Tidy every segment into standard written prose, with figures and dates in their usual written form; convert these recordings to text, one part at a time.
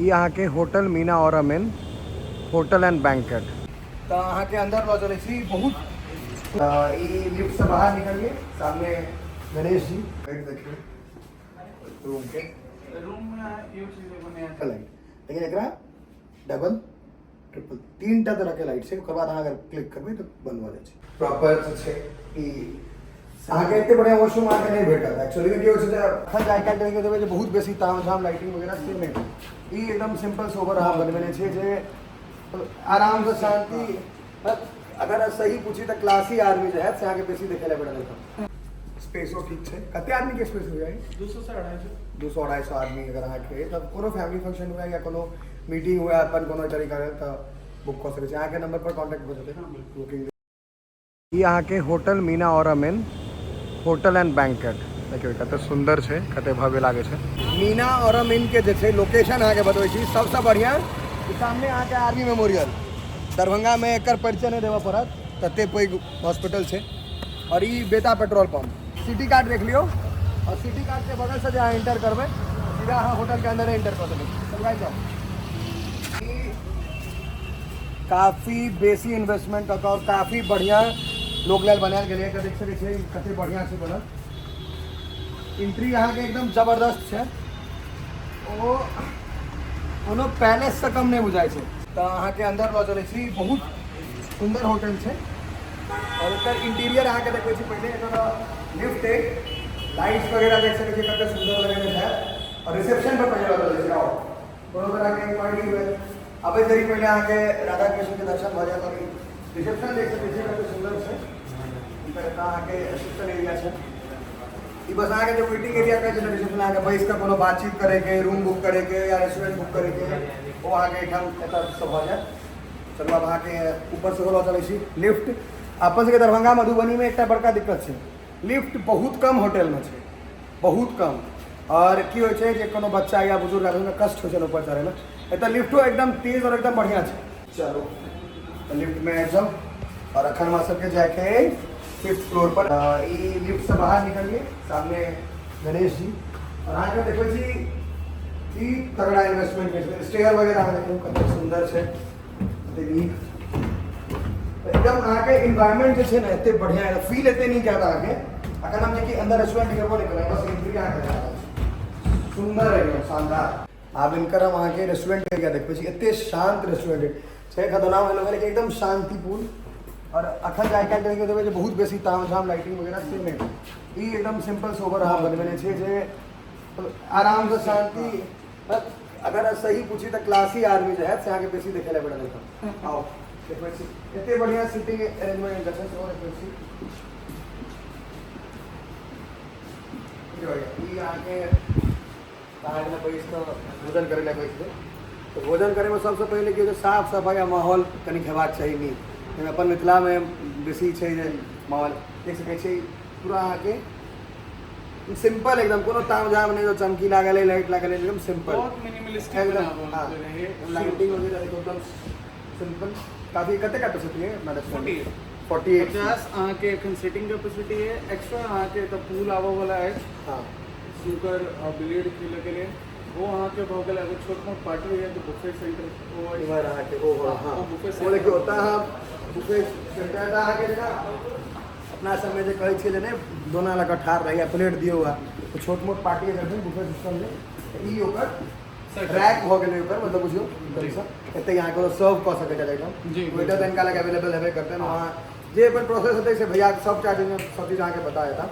यहाँ के होटल मीना और अमेन होटल एंड बैंकेट तो यहाँ के अंदर लो चले छी बहुत लिफ्ट से बाहर निकलिए सामने गणेश जी बैठ देखिए रूम के रूम में ये चीजें बने हैं लेकिन एक डबल ट्रिपल तीन टा तरह के लाइट से ओकर बाद अहाँ अगर क्लिक करबे तो बंद हो जाए छै प्रॉपर छै ई आगे इतने बढ़िया वॉशरूम आगे नहीं भेटा था एक्चुअली में की होय छै अखन जाय काल देखे देबे जे बहुत बेसी तामझाम लाइटिंग वगैरह से नहीं ई एकदम सिंपल सोबर अहाँ बनवेने छै जे आराम से शांति अगर सही पूछी तो क्लासी आदमी जो है से आगे बेसी देखे ला बेटा देखो स्पेसो ठीक छै कते आदमी के स्पेस हो जाए 200 से 200-250 आदमी अगर अहाँ के तब कोनो फैमिली फंक्शन हुआ या कोनो मीटिंग हुआ अपन कोनो तरीका के तो बुक कर सके छी अहाँ के नंबर पर कांटेक्ट हो जते बुकिंग ई अहाँ के होटल मीना और अमेन होटल एंड बैंकेट देखिए कते सुंदर छै कते भव्य लागे छै मीना और अमेन के जे छै लोकेशन अहाँ के बतबै छी सबसे बढ़िया सामने अहाँ के आर्मी मेमोरियल दरभंगा में एकर परिचय नहीं देवा पड़त तते पैघ हॉस्पिटल छै और ई बेता पेट्रोल पंप सिटी कार्ड देख लियो और सिटी कार्ड के बगल से जहाँ एंटर करबे सीधा अहाँ होटल के अंदर एंटर कर देबै समझाई जाओ काफ़ी बेसी इन्वेस्टमेंट और काफ़ी बढ़िया लोग लेल बनायल गेलै है देख सकै छियै कते बढ़िया से बनल एंट्री अहाँ के एकदम जबरदस्त छै ओ कोनो पैलेस से कम नहीं बुझाई छै तो अहाँ के अंदर लऽ चलै छी बहुत सुंदर होटल छै और एकर इंटीरियर अहाँ के देखै छी पहले एकर लिफ्ट है लाइट्स वगैरह देख सकै छी कते सुंदर लगेने छै और रिसेप्शन पर पहले लऽ चलै छी आओ कोनो तरह के इंक्वायरी हुए अबे देरी पहले अहाँ के राधा कृष्ण के दर्शन भ जायत और रिसेप्शन देख सकै छी कते सुंदर छै इधर अहाँ के रिसेप्शन एरिया छै ई बस अहाँ के जो वेटिंग एरिया का छै रिसेप्शन अहाँ के बैस के कोनो बातचीत करे के रूम बुक करे के या रेस्टोरेंट बुक करे के वो अहाँ के ठाम एतऽ सब भ जायत चलू अब अहाँ के ऊपर से लऽ चलै छी लिफ्ट अपन सबके दरभंगा मधुबनी में एक बड़का दिक्कत छै लिफ्ट बहुत कम होटल में छै बहुत कम और की होइ छै जे कोनो बच्चा या बुजुर्ग आदमी में कष्ट होइ छै ऊपर चढ़े में एतऽ लिफ्टो एकदम तेज और एकदम बढ़िया छै चलो तो लिफ्ट में आबि जाओ और अखन हमरा सबके जाके 5th फ्लोर पर ई लिफ्ट से बाहर निकलिए सामने गणेश जी और अहाँ के देखो छी ई तगड़ा इन्वेस्टमेंट के स्टेयर वगैरह अहाँ देखो कते सुंदर छै कते नीक एकदम अहाँ के एनवायरनमेंट जे छै ना एते बढ़िया है फील एते नहीं करता अहाँ के अखन हम जे कि अंदर रेस्टोरेंट करबो नहीं करबै बस एंट्री अहाँ के सुंदर है एकदम शानदार आब इनकर हम अहाँ के रेस्टोरेंट एरिया देखबै छी एते शांत रेस्टोरेंट छै खदना में लोग एकदम शांतिपूर्ण और अखन जाय काल देखे देबै जे बहुत बेसी तामझाम लाइटिंग वगैरह से नहीं ई एकदम सिंपल सोबर अहाँ बनवेने छै जे आराम से शांति अगर सही पूछी तो क्लासी आदमी जो है से आगे बेसी देखे ला बेटा देखो आओ देखबै छी एते बढ़िया सीटिंग अरेंजमेंट छै और देखबै छी ई आके बाहर में बैस के भोजन करे ला बैस तो भोजन करे में सबसे पहले कि साफ सफाई आ माहौल कनी हेबाक चाही नीक अपन मिथिला में बेसी छै जे माहौल देख सकै छी पूरा अहाँ के सिंपल एकदम कोनो तामझाम नहीं जो चमकी लागल है लाइट लागल है एकदम सिंपल बहुत मिनिमलिस्टिक एकदम हां लाइटिंग वगैरह एकदम सिंपल काफी कते कैपेसिटी है अपना रेस्टोरेंट 48 50 अहाँ के एखन सीटिंग कैपेसिटी है एक्स्ट्रा अहाँ के तो पूल आवा वाला है हां स्नूकर और बिलियर्ड खेले के लिए वो अहाँ के भऽ गेल अगर छोट मोट पार्टी है तो बुफे सेंटर वो इधर अहाँ के ओ हां बुफे वो देखिए होता है बुफे सेंटर अहाँ के ना अपना समय जे कहै छियै जे नहीं दोना लगा ठार रहिए प्लेट दियो हुआ तो छोट मोट पार्टी अगर दिन बुफे सिस्टम में ई ओकर रैक हो गेलै ऊपर मतलब बुझियो तरीका एते यहाँ को सर्व कर सके जाए एकदम जी वेटर इनका लगे अवेलेबल हेबे करते हैं वहाँ जे अपन प्रोसेस होते से भैया सब चार्जेज सब चीज़ अहाँ के बताया था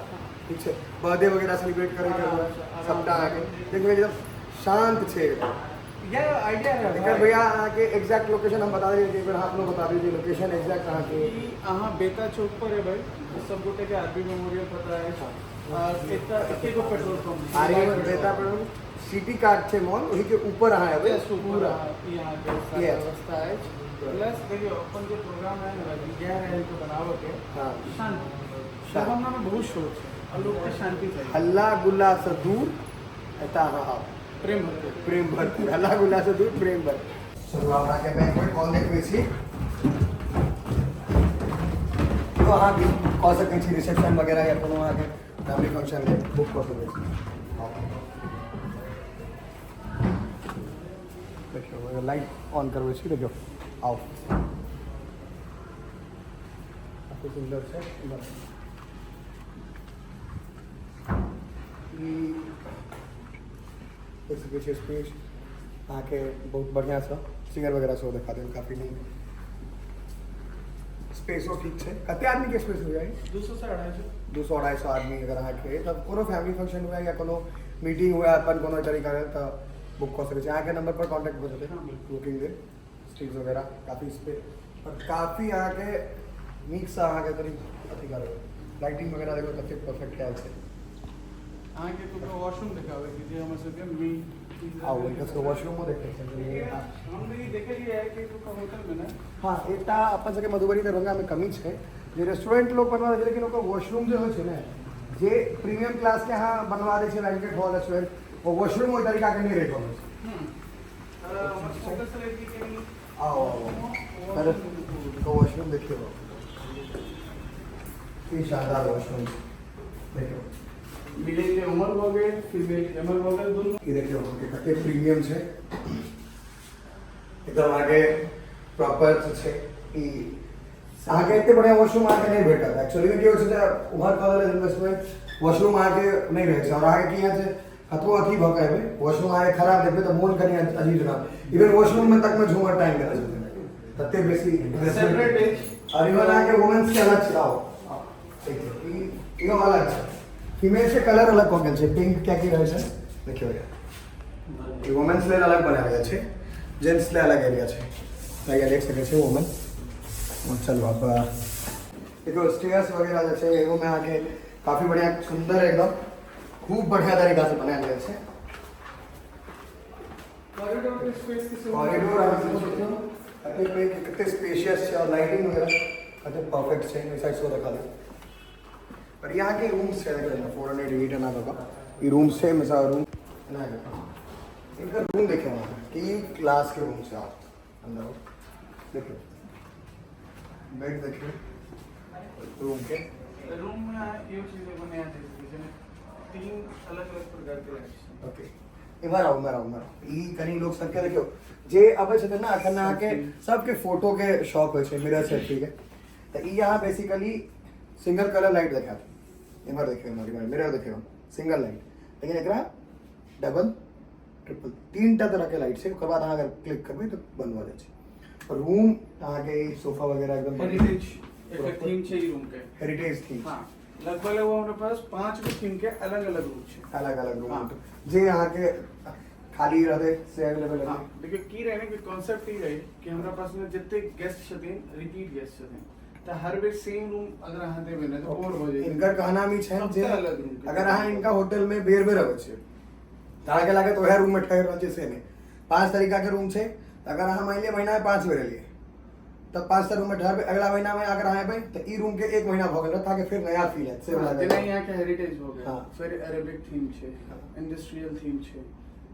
ठीक है बर्थडे वगैरह सेलिब्रेट करेंगे सबटा अहाँ के देखिए एकदम शांत छे ये आइडिया है लेकिन भैया अहाँ के एग्जैक्ट लोकेशन हम बता देंगे एक बार आप लोग बता दीजिए लोकेशन एग्जैक्ट अहाँ के अहाँ बेता चौक पर है भाई सब गोटे के आरबी मेमोरियल पता है एके गो पेट्रोल पंप आर्मी में बेता पेट्रोल सिटी कार्ड छे मॉल वही के ऊपर अहाँ है पूरा यहाँ के सारी व्यवस्था है प्लस देखियो अपन जो प्रोग्राम है ना गैर है तो बनावो के हाँ शांति दरभंगा में बहुत शोर है और लोग के शांति चाहिए हल्ला गुल्ला से दूर एता हाँ प्रेम भर हल्ला गुल्ला से दूर प्रेम भर चलो आप आके बैंक्वेट हॉल देखबै छी तो अहाँ भी कह सकै छी रिसेप्शन वगैरह या कोनो अहाँ के फैमिली फंक्शन है बुक कर सकै छी देखियो लाइट ऑन करो इसकी, देखियो आओ काफ़ी सुंदर से पीछे स्पेस आके बहुत बढ़िया सा सिंगर वगैरह सब दिखा दें, काफ़ी नहीं स्पेसो ठीक है। कते आदमी के स्पेस हो जाए 200 से 250 200-250 आदमी अगर आके तब कोनो फैमिली फंक्शन हुआ या कोनो मीटिंग हुआ अपन कोनो तरीका है तो बुक कर सकते हैं। यहाँ के नंबर पर कांटेक्ट हो सकते हैं बुकिंग दे स्ट्रीट्स वगैरह काफ़ी इस पर और काफ़ी यहाँ के मिक्स यहाँ के करीब अथी कर लाइटिंग वगैरह देखो सबसे परफेक्ट ख्याल से हाँ के तो वॉशरूम दिखावे कि जे हमर सबके मी आओ इनका से वॉशरूम में देखते हैं। हम भी देखे लिए है कि तो होटल में ना हाँ एकटा अपन सबके मधुबनी दरभंगा में कमी है जे रेस्टोरेंट लोग बनवा दे लेकिन ओकर वॉशरूम जो है ना जे प्रीमियम क्लास के यहाँ बनवा दे छै बैंकेट हॉल रेस्टोरेंट वो वॉशरूम वही तरीका के नहीं रह पावे छै। होटल से लेके कि आओ पर तो वॉशरूम देखिए ये शानदार वॉशरूम देखियो मिले के उमर हो गए फीमेल एमर हो गए दोनों ये देखियो उनके कते प्रीमियम है एकदम आगे प्रॉपर છે ई आगे इतने बढ़िया वॉशरूम आगे नहीं भेटा था एक्चुअली में क्या होता है उधर कॉलेज इन्वेस्टमेंट वॉशरूम आगे नहीं रहे और आगे किया से हथो हथी भका है वॉशरूम आगे खराब देखे तो मोन करी अजीब ना इवन वॉशरूम में तक में झूमर टाइम कर तते बेसी सेपरेट है और इवन आगे वुमेन्स के अलग चलाओ ठीक है ये अलग है फीमेल से कलर अलग कोकल છે पिंक क्या की रहे છે देखियो ये वुमेन्स ले अलग बनाया છે जेंट्स ले अलग एरिया છે तो ये देख सके છે वुमेन चलो अब देखो स्टेयर्स वगैरह जैसे एगो में आके काफ़ी बढ़िया सुंदर एकदम खूब बढ़िया तरीका से बनाया गया है कॉरिडोर के स्पेस की कॉरिडोर कितने स्पेशियस है और लाइटिंग वगैरह कितने परफेक्ट है इस साइड से दिखा दे पर यहाँ के रूम्स है 408 ना होगा ये रूम से मिसा रूम ना इनका रूम देखे वहाँ कि क्लास के रूम से आप अंदर देखो बेड देखिए रूम के रूम में ये चीजें बने आते हैं जैसे 3 अलग-अलग प्रकार के लाइट्स ओके इमर आओ ई कनी लोग सबके देखियो जे अबे छते ना करना के सबके फोटो के शॉप है छे मिरर सेट ठीक है तो ई यहां बेसिकली सिंगल कलर लाइट दिखाते इमर देखियो मिरर देखियो सिंगल लाइट लेकिन एकरा डबल ट्रिपल 3 तरह के लाइट से ओकर बाद अगर क्लिक करबे तो बंद हो जाए और रूम आगे सोफा वगैरह एकदम हेरिटेज एक थीम चाहिए रूम के हेरिटेज थीम हाँ लगभग वो हमारे पास 5 भी थीम के अलग-अलग रूम है अलग-अलग रूम हाँ। जे यहाँ के खाली रहते से अवेलेबल हाँ है देखिए की रहने के कॉन्सेप्ट ही रहे कि हमारे पास में जितने गेस्ट छथिन रिपीट गेस्ट छथिन तो हर बार सेम रूम अगर अहाँ देबे ना तो बोर हो जाए इनकर कहना भी छै सबसे जे अलग रूम के। अगर अहाँ इनका होटल में बेर बेर रहै छै त अहाँ के लागे तो वह रूम में ठहर रहै छै से नहीं 5 तरीका के रूम छै अगर अहाँ मान लिया महीना में 5 बेर लिए तब 5 रूम में ठहर अगला महीना में अगर अहाँ पे तो ई रूम के 1 महीना भ गेल ताकि फिर नया फील है से वाला जेना यहाँ के हेरिटेज हो गया हाँ। फिर अरेबिक थीम छे हाँ। इंडस्ट्रियल थीम छे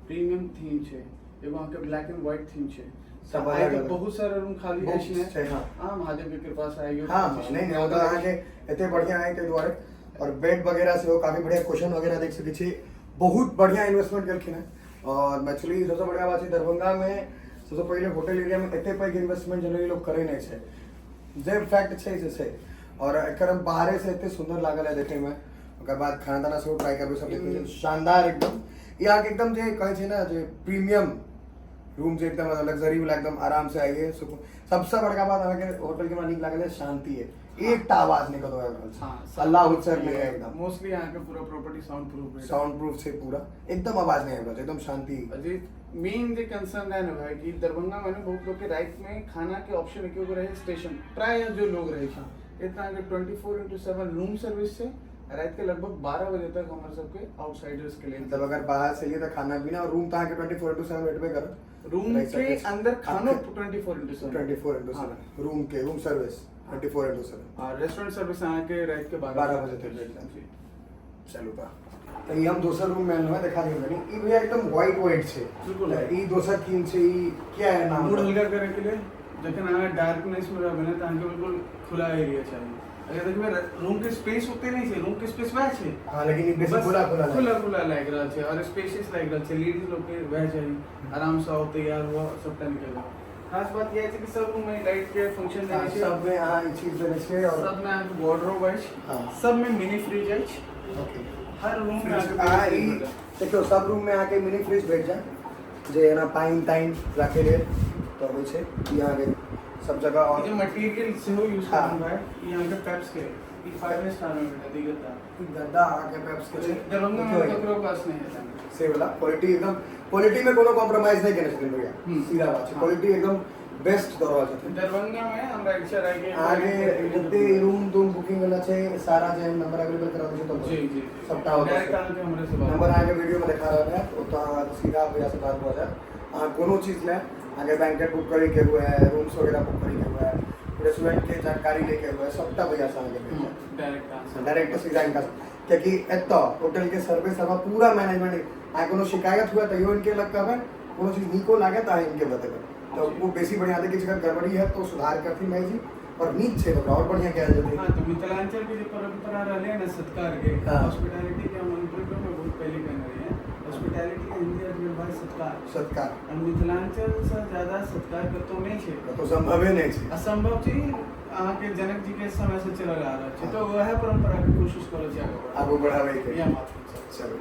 प्रीमियम थीम छे एगो वहाँ के ब्लैक एंड व्हाइट थीम छे सब आए अलग के अलग। बहुत सारे रूम खाली है बहुत इसमें छे, हाँ। हाँ महादेव की कृपा से आइयो हां नहीं नहीं होता अहाँ के एते बढ़िया है के द्वारे और बेड वगैरह से वो काफी बढ़िया क्वेश्चन वगैरह देख सके छी बहुत बढ़िया इन्वेस्टमेंट करखिन है और एक्चुअली सबसे बढ़िया बात है दरभंगा में सबसे पहले होटल एरिया में एते पैग इन्वेस्टमेंट जनरली लोग करे नहीं छे जे फैक्ट छै से और एकर हम बाहर से इतने सुंदर लागल है देखे में ओकर बाद खाना दाना से ट्राई करबे सब देखिए शानदार एकदम यहाँ के एकदम जे कहे छै ना जे प्रीमियम रूम से एकदम लग्जरी वाला एकदम आराम से आइए सुकून सबसे बड़का बात अहाँ के होटल के मालिक लागल है शांति है एक टा आवाज नहीं कतो हाँ, अल्लाह उत्सर नहीं है एकदम मोस्टली यहाँ के पूरा प्रॉपर्टी साउंड प्रूफ है साउंड प्रूफ से पूरा एकदम आवाज नहीं आएगा एकदम शांति अजी मेन जो कंसर्न है ना भाई कि दरभंगा में बहुत लोग के रात में खाना के ऑप्शन क्यों रहे स्टेशन प्राय जो लोग रहे इतना अगर 24/7 रूम सर्विस से रात के लगभग 12 बजे तक हमारे सबके आउटसाइडर्स के लिए मतलब अगर बाहर से लिए तो खाना पीना और रूम तक 24/7 वेट पे करो रूम के अंदर खाना 24/7 24/7 रूम के रूम सर्विस 24/7 और रेस्टोरेंट सर्विस आके के रात के 12 बजे तक चलो बा तो ये हम दूसरा रूम में ना दिखा देंगे नहीं ये भैया एकदम व्हाइट छे बिल्कुल। ये दूसरा थीम छे ये क्या है नाम मूड हल्का करने के लिए जखन अहाँ डार्कनेस में रहबे ना तो अहाँके बिल्कुल खुला एरिया चाहिए अगर देखबे रूम के स्पेस ओते नहीं छै, रूम के स्पेस वह छै, हाँ लेकिन ई बेसी बस खुला खुला खुला खुला लाग रहल छै और स्पेशियस लाग रहल छै। लेडीज लोग के वह चाहिए, आराम से आओ तैयार हुआ सबटा निकल गया। खास बात यह है कि सब रूम में लाइट के फंक्शन देने छै, सब में यहाँ ई चीज देने छै और सब में अहाँके वार्डरोब अछि, हाँ। सब में मिनी फ्रिज अछि, ओके हर रूम में फ्रिज अहाँके ई mini fridge भेटत। देखियो सब रूम में आके मिनी फ्रिज भेट जाए जे एना पाइन ताइन रखे लेल तो होइ छै ई अहाँके सब जगह। ये और जो मटेरियल से हो यूज हाँ। करना है, ये यहाँ के पेप्स के, ये 5 स्टार में बेटा दिखता है। गद्दा आके पेप्स के छै दरभंगा में तो ककरो पास नहीं है। से वाला क्वालिटी एकदम, क्वालिटी में कोनो कॉम्प्रोमाइज नहीं केने छथिन भैया, सीधा बात छै, हाँ। क्वालिटी एकदम बेस्ट दऽ रहल छथिन। दरभंगा में हमरा इच्छा रहे कि आगे जते रूम तुम बुकिंग वाला छै सारा जे नंबर अवेलेबल करा दै छै तो जी जी सबटा होता डायरेक्ट है। आके हमरे से बात नंबर आगे वीडियो में दिखा रहा है, तो अहाँ सीधा भैया से बात हो जाए। अहाँ कोनो चीज ले आगे बैंकेट बुक करे के हुए है, रूम्स वगैरह बुक करे के हुए है, रेस्टोरेंट के जानकारी लेके हुए है, सबटा भैया से आगे भेज जाए डायरेक्ट आंसर डायरेक्ट सीधा इनका, क्योंकि एतो होटल के सर्विस हवा पूरा मैनेजमेंट आ कोनो शिकायत हुआ तो यो इनके लग कहबे, कोनो चीज निको लागे तो इनके बतेबे, तो वो बेसी बढ़िया दे कि जगह गड़बड़ी है तो सुधार करथिन भाई जी, और नीक छै तो और बढ़िया कह देते। हां, तो मिथिलांचल के जो परंपरा रहले है ना सत्कार के, हाँ। हॉस्पिटैलिटी के हम इंटरव्यू में बहुत पहले कह रहे हैं, हॉस्पिटैलिटी के हिंदी अर्थ में भाई सत्कार, सत्कार और मिथिलांचल से ज्यादा सत्कार करतो नहीं छै, तो संभवे नहीं छै। असंभव छै। अहाँ के जनक जी के समय से चलल आ रहल छै, तो वह परंपरा के कोशिश करल जाए आगू बढ़ावे के या मात्र चलो।